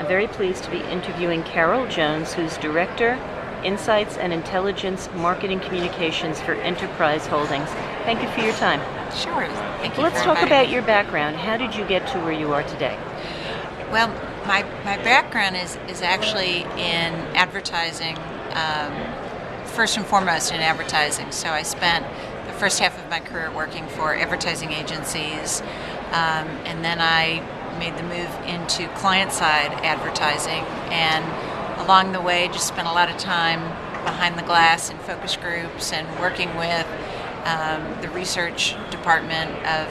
I'm very pleased to be interviewing Carol Jones, who's Director, Insights and Intelligence Marketing Communications for Enterprise Holdings. Thank you for your time. Sure. Thank you. Let's talk about your background. How did you get to where you are today? Well, my background is actually in advertising, first and foremost in advertising. So I spent the first half of my career working for advertising agencies, and then I made the move into client-side advertising, and along the way just spent a lot of time behind the glass in focus groups and working with the research department of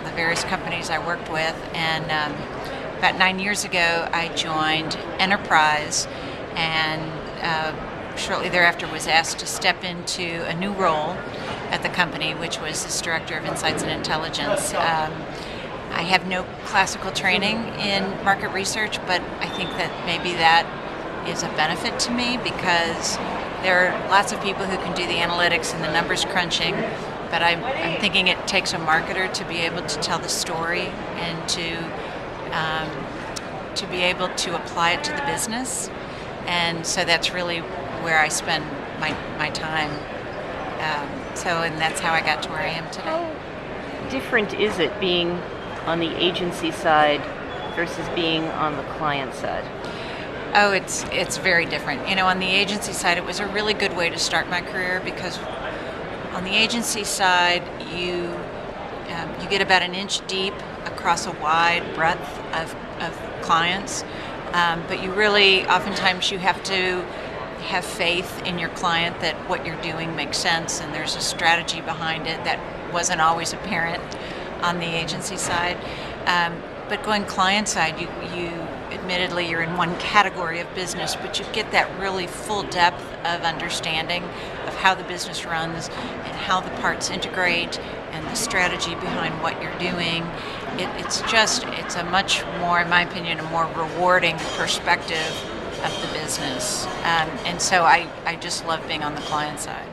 the various companies I worked with. And about 9 years ago I joined Enterprise, and shortly thereafter was asked to step into a new role at the company, which was as Director of Insights and Intelligence. I have no classical training in market research, but I think that maybe that is a benefit to me, because there are lots of people who can do the analytics and the numbers crunching, but I'm thinking it takes a marketer to be able to tell the story and to be able to apply it to the business. And so that's really where I spend my time. And that's how I got to where I am today. How different is it being on the agency side versus being on the client side? Oh, it's very different. On the agency side, it was a really good way to start my career, because on the agency side, you get about an inch deep across a wide breadth of clients, but you really, oftentimes you have to have faith in your client that what you're doing makes sense and there's a strategy behind it that wasn't always apparent on the agency side. But going client side, you admittedly you're in one category of business, but you get that really full depth of understanding of how the business runs and how the parts integrate and the strategy behind what you're doing. It's a much more, in my opinion, a more rewarding perspective of the business. And so I just love being on the client side.